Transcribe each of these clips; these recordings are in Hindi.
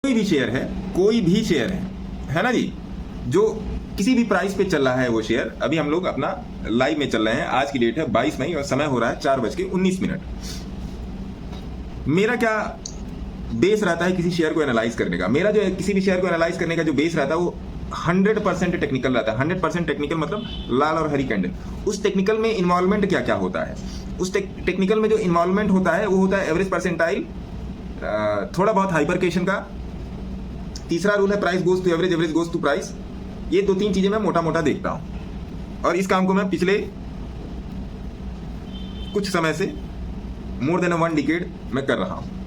कोई भी शेयर है, कोई भी शेयर है ना जी, जो किसी भी प्राइस पे चल रहा है वो शेयर, अभी हम लोग अपना लाइव में चल रहे हैं, आज की डेट है 22 मई और समय हो रहा है 4:19। मेरा क्या बेस रहता है किसी शेयर को एनालाइज करने का? मेरा जो है किसी भी शेयर को एनालाइज करने का जो बेस रहता है वो 100% टेक्निकल रहता है। 100% टेक्निकल मतलब लाल और हरी कैंडल। उस टेक्निकल में इन्वॉल्वमेंट क्या क्या होता है? उस टेक्निकल में जो इन्वॉल्वमेंट होता है वो होता है एवरेज परसेंटाइल, थोड़ा बहुत हाइपरकेशन का, तीसरा रूल है price goes to average, average goes to price. ये 2-3 चीजें मैं मोटा मोटा देखता हूं और इस काम को मैं पिछले कुछ समय से मोर देन 1 डिकेड मैं कर रहा हूं।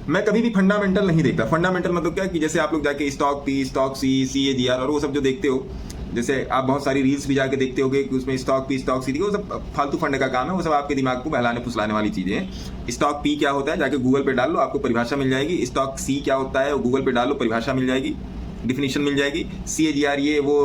मैं कभी भी फंडामेंटल नहीं देखता। फंडामेंटल मतलब क्या कि जैसे आप लोग जाके स्टॉक पी, स्टॉक सी, CAGR और वो सब जो देखते हो, जैसे आप बहुत सारी रील्स भी जाके देखते होगे कि उसमें स्टॉक पी, स्टॉक सी, वो सब फालतू फंड का काम है। वो सब आपके दिमाग को बहलाने फुसलाने वाली चीजें हैं। स्टॉक पी क्या होता है जाके गूगल पे डाल लो, आपको परिभाषा मिल जाएगी। स्टॉक सी क्या होता है गूगल पे डाल लो, परिभाषा मिल जाएगी, डिफिनेशन मिल जाएगी। CAGR ये वो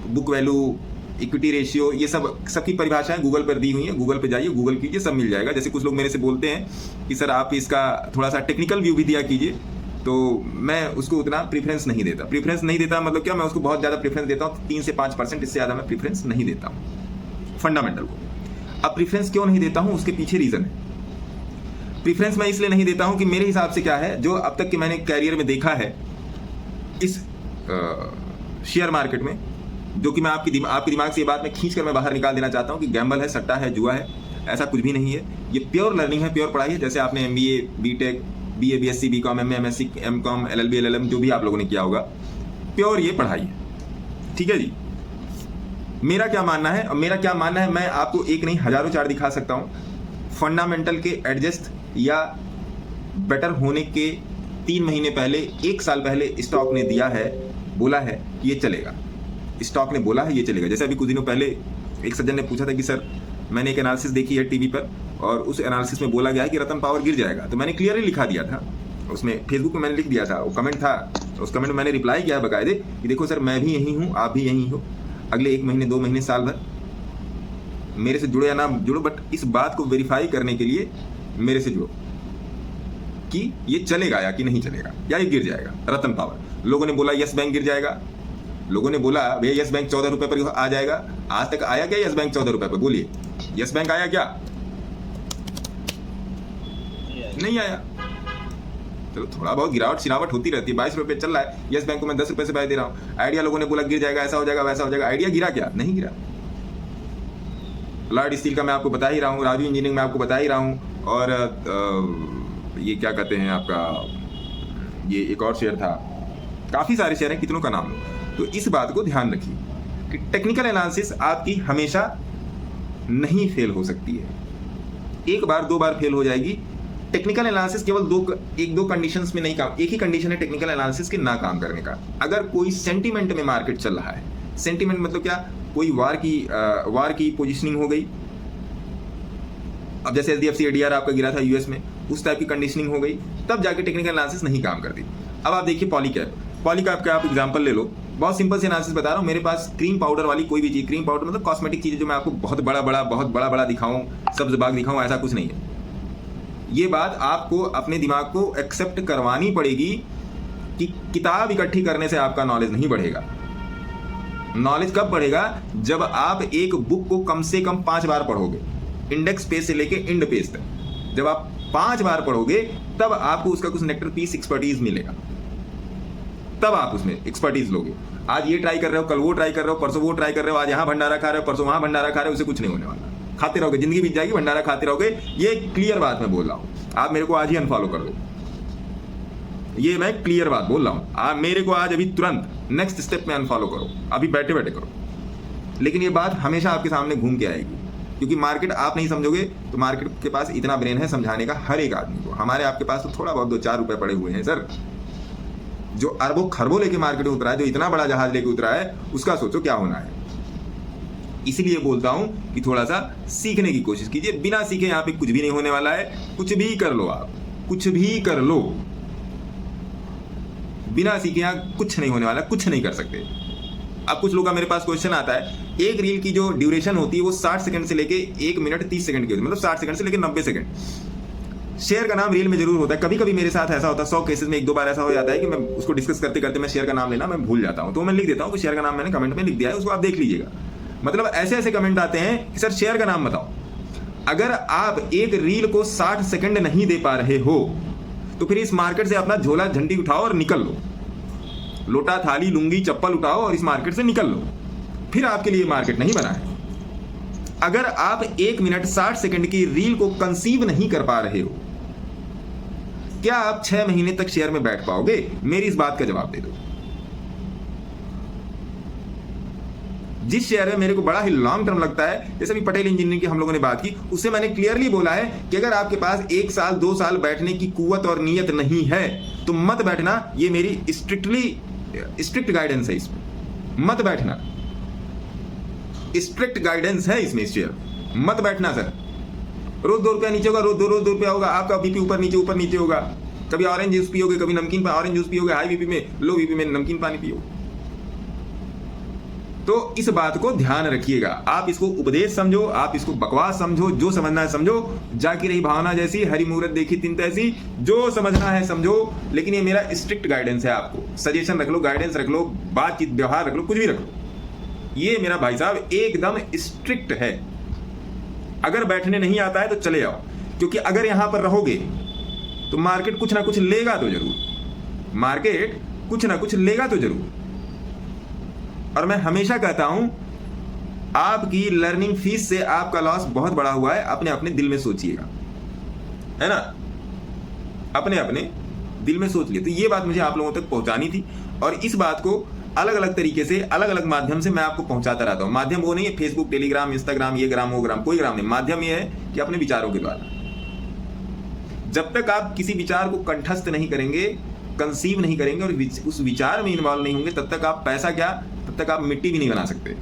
बुक वैल्यू, इक्विटी रेशियो, ये सब सबकी परिभाषाएं गूगल पर दी हुई है। गूगल पे जाइए, गूगल कीजिए, सब मिल जाएगा। जैसे कुछ लोग मेरे से बोलते हैं कि सर आप इसका थोड़ा सा टेक्निकल व्यू भी दिया कीजिए, तो मैं उसको उतना प्रेफरेंस नहीं देता। प्रेफरेंस नहीं देता मतलब क्या, मैं उसको बहुत ज़्यादा प्रेफरेंस देता हूँ, 3 से 5%, इससे ज़्यादा मैं प्रेफरेंस नहीं देता हूँ फंडामेंटल को। अब प्रेफरेंस क्यों नहीं देता हूँ उसके पीछे रीज़न है। प्रेफरेंस मैं इसलिए नहीं देता हूँ कि मेरे हिसाब से क्या है, जो अब तक कि मैंने कैरियर में देखा है इस शेयर मार्केट में, जो कि मैं आपके दिमाग से ये बात मैं खींच कर मैं बाहर निकाल देना चाहता हूँ कि गैम्बल है, सट्टा है, जुआ है, ऐसा कुछ भी नहीं है। ये प्योर लर्निंग है, प्योर पढ़ाई है। जैसे आपने MBA, BTech, BA, BSc, BCom, MA, MSc, MCom, LLB, LLM जो भी आप लोगों ने किया होगा, प्योर ये पढ़ाई है। ठीक है जी। मेरा क्या मानना है, और मेरा क्या मानना है मैं आपको एक नहीं हजारों चार्ट दिखा सकता हूँ। फंडामेंटल के एडजस्ट या बेटर होने के 3 महीने पहले, 1 साल पहले स्टॉक ने दिया है, बोला है कि ये चलेगा। स्टॉक ने बोला है ये चलेगा। जैसे अभी कुछ दिनों पहले एक सज्जन ने पूछा था कि सर मैंने एक एनालिसिस देखी है टीवी पर और उस एनालिसिस में बोला गया है कि रतन पावर गिर जाएगा। तो मैंने क्लियरली लिखा दिया था, उसमें फेसबुक में मैंने लिख दिया था, वो कमेंट था, उस कमेंट में मैंने रिप्लाई किया है बकायदे कि देखो सर मैं भी यहीं हूँ, आप भी यहीं हो, अगले 1 महीने 2 महीने साल भर मेरे से जुड़ो या ना जुड़ो, बट इस बात को वेरीफाई करने के लिए मेरे से जुड़ो कि ये चलेगा या कि नहीं चलेगा, या ये गिर जाएगा। रतन पावर, लोगों ने बोला यस बैंक गिर जाएगा, लोगों ने बोला भैया यस बैंक 14 रुपए पर आ जाएगा। आज तक आया क्या यस बैंक 14 रुपए पर? बोलिए, यस बैंक आया क्या? नहीं आया। चलो थोड़ा बहुत गिरावट होती रहती है। 22 रुपए चल रहा है, यस बैंक को मैं 10 रुपए से बाय दे रहा हूँ। आइडिया लोगों ने बोला गिर जाएगा, ऐसा हो जाएगा, वैसा हो जाएगा। आइडिया गिरा क्या? नहीं गिरा। लॉर्ड स्टील का मैं आपको बता ही रहा हूँ, राजू इंजीनियरिंग में आपको बता ही रहा हूँ, और ये क्या कहते हैं आपका, ये एक और शेयर था, काफी सारे शेयर हैं, कितनों का नाम लो। तो इस बात को ध्यान रखिए कि टेक्निकल एनालिसिस आपकी हमेशा नहीं फेल हो सकती है। 1 बार 2 बार फेल हो जाएगी। टेक्निकल एनालिसिस केवल 1-2 कंडीशंस में नहीं काम, एक ही कंडीशन है टेक्निकल एनालिसिस के ना काम करने का। अगर कोई सेंटीमेंट में मार्केट चल रहा है, सेंटीमेंट मतलब क्या, कोई वार की पोजिशनिंग हो गई। अब जैसे SDFC ADR आपका गिरा था US में, उस टाइप की कंडीशनिंग हो गई, तब जाके टेक्निकल एनालिसिस नहीं काम करती। अब आप देखिए पॉलीकैप का आप एग्जांपल ले लो। बहुत सिंपल से एनालिसिस बता रहा हूँ। मेरे पास क्रीम पाउडर वाली कोई भी चीज़, क्रीम पाउडर मतलब कॉस्मेटिक चीज़ें, जो मैं आपको बहुत बड़ा दिखाऊं, सब्ज बाग दिखाऊं, ऐसा कुछ नहीं है। ये बात आपको अपने दिमाग को एक्सेप्ट करवानी पड़ेगी कि किताब इकट्ठी करने से आपका नॉलेज नहीं बढ़ेगा। नॉलेज कब बढ़ेगा? जब आप एक बुक को कम से कम 5 बार पढ़ोगे, इंडेक्स पेज से लेके इंड पेज तक। जब आप 5 बार पढ़ोगे तब आपको उसका कुछ नेक्टर पीस एक्सपर्टीज मिलेगा, तब आप उसमें एक्सपर्टीज लोगे। आज ये ट्राई कर रहे हो, कल वो ट्राई कर रहे हो, परसों वो ट्राई कर रहे हो, आज यहाँ भंडारा खा रहे हो, परसों वहां भंडारा खा रहे हो, उससे कुछ नहीं होने वाला। खाते रहोगे, जिंदगी बीत जाएगी, भंडारा खाते रहोगे। ये क्लियर बात मैं बोल रहा हूँ। आप मेरे को आज ही अनफॉलो कर दो, ये मैं क्लियर बात बोल रहा हूँ। आप मेरे को आज अभी तुरंत नेक्स्ट स्टेप में अनफॉलो करो, अभी बैठे बैठे करो। लेकिन ये बात हमेशा आपके सामने घूम के आएगी, क्योंकि मार्केट आप नहीं समझोगे तो मार्केट के पास इतना ब्रेन है समझाने का हर एक आदमी को। हमारे आपके पास तो थोड़ा बहुत 2-4 रुपए पड़े हुए हैं सर। जो अरबों खरबों लेके मार्केट में उतरा है, जो इतना बड़ा जहाज लेके उतरा है, उसका सोचो क्या होना है। इसलिए बोलता हूं कि थोड़ा सा सीखने की कोशिश कीजिए। बिना सीखे यहाँ पे कुछ भी नहीं होने वाला है। कुछ भी कर लो, आप कुछ भी कर लो, बिना सीखे यहाँ कुछ नहीं होने वाला, कुछ नहीं कर सकते। अब कुछ लोग का मेरे पास क्वेश्चन आता है, एक रील की जो ड्यूरेशन होती है वो 60 सेकंड से लेके 1 मिनट 30 सेकंड की होती है, मतलब 60 सेकंड से लेके 90 सेकंड। शेयर का नाम रील में जरूर होता है। कभी कभी मेरे साथ ऐसा होता है, 100 केसेस में 1-2 बार ऐसा हो जाता है कि मैं उसको डिस्कस करते करते मैं शेयर का नाम लेना मैं भूल जाता हूं, तो मैं लिख देता हूं कि शेयर का नाम मैंने कमेंट में लिख दिया है, उसको आप देख लीजिएगा। मतलब ऐसे ऐसे कमेंट आते हैं कि सर शेयर का नाम बताओ। अगर आप एक रील को 60 सेकंड नहीं दे पा रहे हो तो फिर इस मार्केट से अपना झोला झंडी उठाओ और निकल लो। लोटा थाली लुंगी चप्पल उठाओ और इस मार्केट से निकल लो। फिर आपके लिए मार्केट नहीं बना है। अगर आप 1 मिनट 60 सेकंड की रील को कंसीव नहीं कर पा रहे हो, क्या आप 6 महीने तक शेयर में बैठ पाओगे? मेरी इस बात का जवाब दे दो। जिस शेयर में मेरे को बड़ा ही लॉन्ग टर्म लगता है, जैसे भी पटेल इंजीनियरिंग की हम लोगों ने बात की, उससे मैंने क्लियरली बोला है कि अगर आपके पास 1 साल 2 साल बैठने की कुव्वत और नीयत नहीं है तो मत बैठना। ये मेरी स्ट्रिक्ट गाइडेंस है, इसमें मत बैठना। स्ट्रिक्ट गाइडेंस है इसमें, इस शेयर मत बैठना सर। रोज 2 रुपया नीचे होगा, रोज 2 रुपया होगा, आपका बीपी ऊपर नीचे होगा। कभी ऑरेंज जूस पियोगे, कभी नमकीन ऑरेंज जूस पियोगे, हाई बीपी में लो बीपी में नमकीन पानी पियोगे। तो इस बात को ध्यान रखिएगा। आप इसको उपदेश समझो, आप इसको बकवास समझो, जो समझना है समझो। जाकी रही भावना जैसी, हरी मूरत देखी तिन तैसी, जो समझना है समझो। लेकिन ये मेरा स्ट्रिक्ट गाइडेंस है, आपको सजेशन रख लो, गाइडेंस रख लो, बातचीत व्यवहार रख लो, कुछ भी रख लो। ये मेरा भाई साहब एकदम स्ट्रिक्ट है। अगर बैठने नहीं आता है तो चले जाओ, क्योंकि अगर यहां पर रहोगे तो मार्केट कुछ ना कुछ लेगा तो जरूर, मार्केट कुछ ना कुछ लेगा तो जरूर। और मैं हमेशा कहता हूं, आपकी लर्निंग फीस से आपका लॉस बहुत बड़ा हुआ है। अपने अपने दिल में सोचिएगा, है ना, अपने अपने दिल में सोच लिए। तो ये बात मुझे आप लोगों तक पहुंचानी थी, और इस बात को अलग अलग तरीके से अलग अलग माध्यम से मैं आपको पहुंचाता रहता हूं। माध्यम वो नहीं है फेसबुक, टेलीग्राम, इंस्टाग्राम, ये ग्राम वो ग्राम, कोई ग्राम नहीं। माध्यम ये है कि अपने विचारों के द्वारा। जब तक आप किसी विचार को कंठस्थ नहीं करेंगे, कंसीव नहीं करेंगे और उस विचार में इन्वॉल्व नहीं होंगे, तब तक आप पैसा क्या, तब तक आप मिट्टी भी नहीं बना सकते।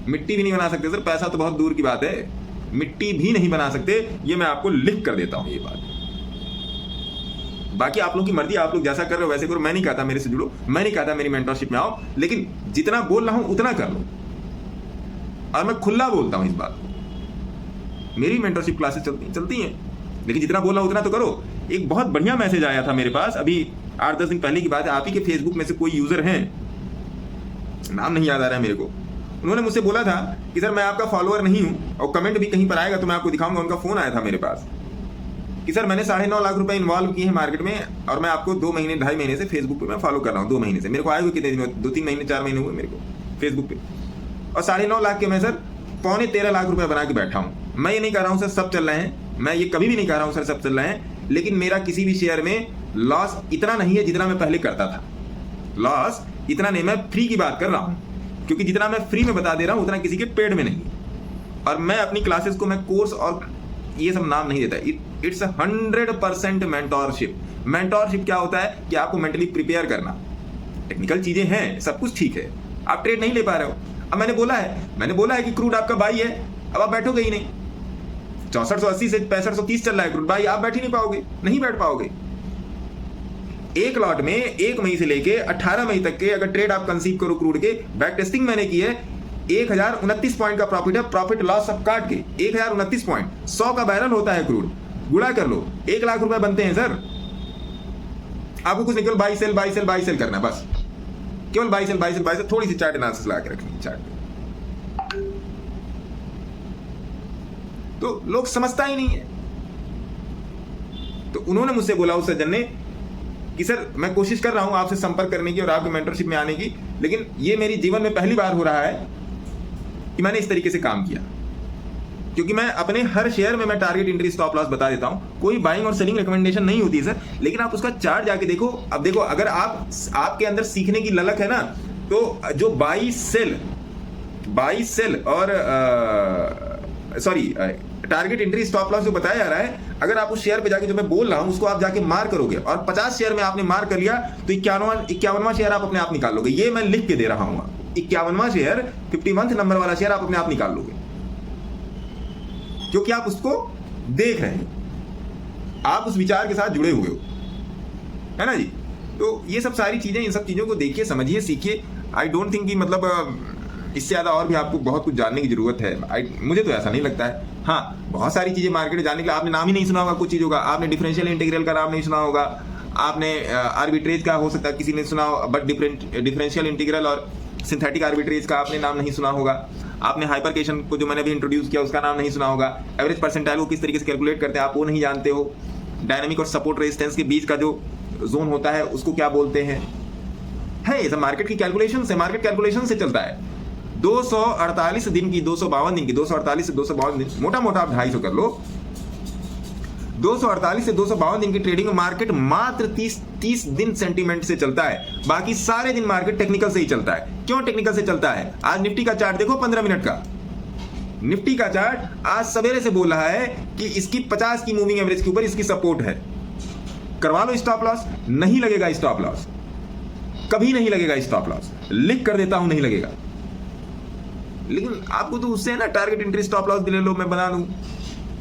मिट्टी भी नहीं बना सकते सर, पैसा तो बहुत दूर की बात है, मिट्टी भी नहीं बना सकते। ये मैं आपको लिख कर देता हूं ये बात। बाकी आप लोगों की मर्जी, आप लोग जैसा कर रहे हो वैसे करो। मैं नहीं कहता मेरे से जुड़ो, मैं नहीं कहता मेरी मेंटरशिप में आओ, लेकिन जितना बोल रहा हूं उतना कर लो। और मैं खुला बोलता हूं इस बात को। मेरी मेंटरशिप क्लासेस चलती हैं, लेकिन जितना बोल रहा हूं उतना तो करो। एक बहुत बढ़िया मैसेज आया था मेरे पास, अभी 8-10 दिन पहले की बात है। आप ही के फेसबुक में से कोई यूजर हैं, नाम नहीं याद आ रहा है मेरे को, उन्होंने मुझसे बोला था कि सर मैं आपका फॉलोअर नहीं हूं, और कमेंट भी कहीं पर आएगा तो मैं आपको दिखाऊंगा। उनका फोन आया था मेरे पास कि सर मैंने 9.5 लाख रुपए इन्वॉल्व किए हैं मार्केट में, और मैं आपको 2 महीने 2.5 महीने से फेसबुक पे मैं फॉलो कर रहा हूँ। 2 महीने से मेरे को आए हुए कितने दिन, 2-3 महीने 4 महीने हुए मेरे को फेसबुक पे, और 9.5 लाख के मैं सर 13.25 लाख रुपए बना के बैठा हूँ। मैं ये नहीं कह रहा हूँ सर सब चल रहे हैं, मैं ये कभी भी नहीं कह रहा हूँ सर सब चल रहे हैं, लेकिन मेरा किसी भी शेयर में लॉस इतना नहीं है जितना मैं पहले करता था। लॉस इतना नहीं, मैं फ्री की बात कर रहा हूं, क्योंकि जितना मैं फ्री में बता दे रहा हूं उतना किसी के पेड में नहीं। और मैं अपनी क्लासेस को मैं कोर्स और ये सब नाम नहीं देता, इट्स 100% मेंटोरशिप। मेंटोरशिप क्या होता है कि आपको मेंटली प्रिपेयर करना। टेक्निकल चीजें हैं, सब कुछ ठीक है, आप ट्रेड नहीं ले पा रहे हो। अब मैंने बोला है कि क्रूड आपका बाई है, अब आप बैठोगे ही नहीं। 6480 से 6530 चल रहा है क्रूड, भाई आप बैठ ही नहीं पाओगे, नहीं बैठ पाओगे। एक लॉट में 1 मई से लेके 18 मई तक के अगर ट्रेड आप कंसीव करो क्रूड के, बैक टेस्टिंग मैंने की है, 1029 पॉइंट का प्रॉफिट है, प्रॉफिट लॉस सब काट के 1029 पॉइंट, 100 का बैरल होता है क्रूड, गुणा कर लो, 1 लाख रुपए बनते हैं सर। आपको कुछ निकल बाई सेल करना है, बस केवल बाई सेल, थोड़ी सी चार्ट एनालिसिस लगा के रखनी चार्ट पे। तो लोग समझता ही नहीं है। तो उन्होंने मुझसे बोला, उस सज्जन ने, कि सर मैं कोशिश कर रहा हूं आपसे संपर्क करने की और आपकी मेंटरशिप में आने की, लेकिन ये मेरी जीवन में पहली बार हो रहा है कि मैंने इस तरीके से काम किया। क्योंकि मैं अपने हर शेयर में मैं टारगेट एंट्री स्टॉप लॉस बता देता हूं, कोई बाइंग और सेलिंग रिकमेंडेशन नहीं होती सर, लेकिन आप उसका चार्ट जाके देखो। अब देखो, अगर आपके अंदर सीखने की ललक है ना, तो जो बाई सेल और टारगेट एंट्री स्टॉप लॉस जो बताया जा रहा है, अगर आप उस शेयर पे जाके जो मैं बोल रहा हूं उसको आप जाके मार करोगे, और 50 शेयर में आपने मार कर लिया तो 51वां शेयर आप अपने आप निकाल लोगे। ये मैं लिख के दे रहा हूं, 51वां शेयर, 51th नंबर वाला शेयर आप अपने आप निकाल लोगे, क्योंकि आप उसको देख रहे हैं, आप उस विचार के साथ जुड़े हुए हो, है ना जी। तो ये सब सारी चीजें, इन सब चीजों को देखिए, समझिए, सीखिए। आई डोंट थिंक कि मतलब इससे ज्यादा और भी आपको बहुत कुछ जानने की जरूरत है, मुझे तो ऐसा नहीं लगता है। हाँ, बहुत सारी चीजें मार्केट जानने के लिए आपने नाम ही नहीं सुना होगा कुछ चीजों का, आपने डिफरेंशियल इंटीग्रल का नाम नहीं सुना होगा, आपने आर्बिट्रेज का हो सकता है किसी ने सुना हो, बट डिफरेंशियल इंटीग्रल और सिंथेटिक आर्बिट्रेज का आपने नाम नहीं सुना होगा, आपने हाइपरकेशन को जो मैंने अभी इंट्रोड्यूस किया उसका नाम नहीं सुना होगा, एवरेज परसेंटाइल को किस तरीके से कैलकुलेट करते हैं आप वो नहीं जानते हो, डायनामिक और सपोर्ट रेजिस्टेंस के बीच का जो जोन होता है उसको क्या बोलते हैं, है ये सब मार्केट की कैलकुलेशन से, मार्केट कैलकुलेशन से चलता है। 248 दिन की, 252 दिन की, 248 से 252 दिन, मोटा मोटा आप 250 कर लो, 248 से 252 दिन की ट्रेडिंग में मार्केट मात्र 30 दिन सेंटीमेंट से चलता है, बाकी सारे दिन मार्केट टेक्निकल से ही चलता है। क्यों टेक्निकल से चलता है? आज निफ्टी का चार्ट देखो 15 मिनट का, निफ्टी का चार्ट आज सवेरे से बोल रहा है कि इसकी 50 की मूविंग एवरेज के ऊपर इसकी सपोर्ट है, करवा लो स्टॉप लॉस। नहीं लगेगा स्टॉप लॉस, कभी नहीं लगेगा स्टॉप लॉस, लिख कर देता हूं नहीं लगेगा। लेकिन आपको तो उससे है ना टारगेट एंट्री स्टॉप लॉस ले लो, मैं बना दूं।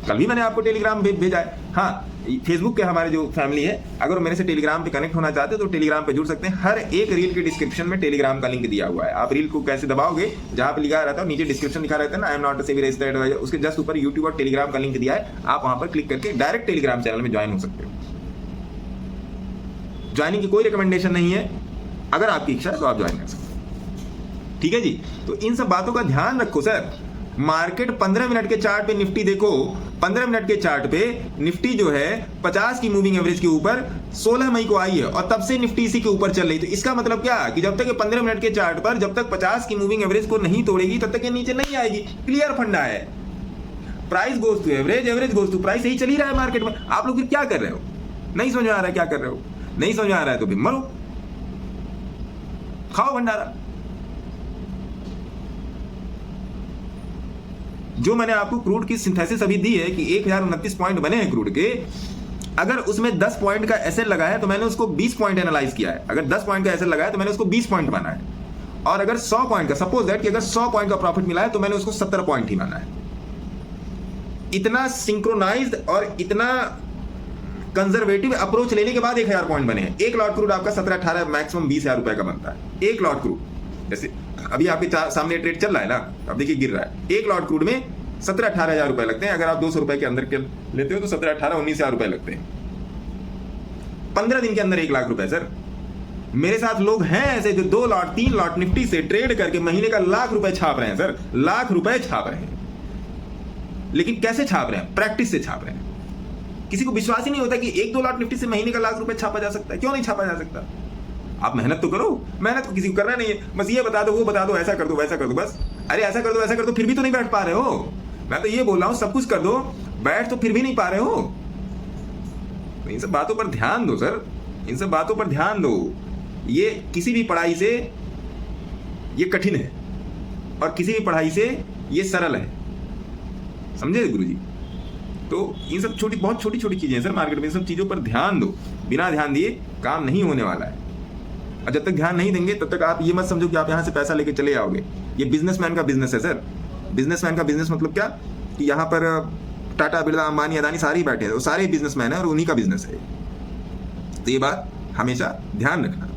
कल भी मैंने आपको टेलीग्राम भेजा है। हाँ, फेसबुक के हमारे जो फैमिली है, अगर मेरे से टेलीग्राम पे कनेक्ट होना चाहते हो तो टेलीग्राम पे जुड़ सकते हैं। हर एक रील के डिस्क्रिप्शन में टेलीग्राम का लिंक दिया हुआ है। आप रील को कैसे दबाओगे, जहां पे लिखा रहता है नीचे डिस्क्रिप्शन लिखा रहता है ना, I am not a SEBI registered advisor, उसके जस्ट ऊपर यूट्यूब और टेलीग्राम का लिंक दिया है। आप वहां पर क्लिक करके डायरेक्ट टेलीग्राम चैनल में ज्वाइन हो सकते हो। ज्वाइनिंग की कोई रिकमेंडेशन नहीं है, अगर आपकी इच्छा है तो आप ज्वाइन कर सकते हैं। ठीक है जी, तो इन सब बातों का ध्यान रखो सर। मार्केट 15 मिनट के चार्ट पे निफ्टी देखो, 15 मिनट के चार्ट पे निफ्टी जो है 50 की मूविंग एवरेज के ऊपर 16 मई को आई है और तब से निफ्टी इसी के ऊपर चल रही। तो इसका मतलब क्या कि जब तक ये 15 मिनट के चार्ट पर जब तक 50 की मूविंग एवरेज को नहीं तोड़ेगी तब तक ये नीचे नहीं आएगी। क्लियर फंडा है, price goes to average, average goes to price, यही चल ही रहा है मार्केट में। आप लोग फिर क्या कर रहे हो? नहीं समझ में आ रहा है क्या कर रहे हो? नहीं समझ में आ रहा है तो फिर मरो, खाओ भंडारा। जो मैंने आपको क्रूड की सिंथेसिस अभी दी है कि 1029 पॉइंट बने हैं क्रूड के, अगर उसमें 10 पॉइंट का एसएल लगा है तो मैंने उसको 20 पॉइंट एनालाइज किया है। अगर 10 पॉइंट का एसएल लगा है तो मैंने उसको 20 पॉइंट माना है। और अगर 100 पॉइंट का, सपोज दैट कि अगर 100 पॉइंट का प्रॉफिट मिला है तो मैंने उसको 70 पॉइंट ही माना है। इतना सिंक्रोनाइज्ड और इतना कंजर्वेटिव अप्रोच लेने के बाद 1000 पॉइंट बने हैं। एक लॉट क्रूड आपका 17-18 मैक्सिमम 20,000 रुपए का बनता है। एक लॉट क्रूड, जैसे अभी आपके सामने ट्रेड चल रहा है ना, अब देखिए गिर रहा है। एक लॉट क्रूड में 17-18 हजार रुपए लगते हैं। अगर आप 200 रुपए के अंदर के लेते हो तो 17-18-19,000 रुपए लगते हैं। 15 दिन के अंदर 1 लाख रुपए सर। मेरे साथ लोग हैं ऐसे जो 2 लॉट 3 लॉट निफ्टी से ट्रेड करके महीने का लाख रुपए छाप रहे हैं सर, लाख रुपए छाप रहे हैं। लेकिन कैसे छाप रहे हैं? प्रैक्टिस से छाप रहे हैं। किसी को विश्वास ही नहीं होता कि 1-2 लॉट निफ्टी से महीने का लाख रुपए छापा जा सकता है। क्यों नहीं छापा जा सकता? आप मेहनत तो करो। मेहनत को किसी को करना नहीं है, बस ये बता दो, वो बता दो, ऐसा कर दो, वैसा कर दो, बस। अरे ऐसा कर दो, वैसा कर दो, फिर भी तो नहीं बैठ पा रहे हो। मैं तो ये बोल रहा हूं सब कुछ कर दो, बैठ तो फिर भी नहीं पा रहे हो। तो इन सब बातों पर ध्यान दो सर, इन सब बातों पर ध्यान दो। ये किसी भी पढ़ाई से ये कठिन है और किसी भी पढ़ाई से ये सरल है, समझे गुरुजी? तो इन सब बहुत छोटी छोटी चीजें हैं सर मार्केट में। इन सब चीजों पर ध्यान दो, बिना ध्यान दिए काम नहीं होने वाला है। और जब तक ध्यान नहीं देंगे तब तक आप ये मत समझो कि आप यहां से पैसा लेके चले आओगे। ये बिजनेसमैन का बिजनेस है सर। बिजनेसमैन का बिजनेस मतलब क्या कि यहाँ पर टाटा, बिरला, अंबानी, अदानी सारे ही बैठे हैं, वो सारे बिजनेसमैन हैं और उन्हीं का बिजनेस है। तो ये बात हमेशा ध्यान रखना।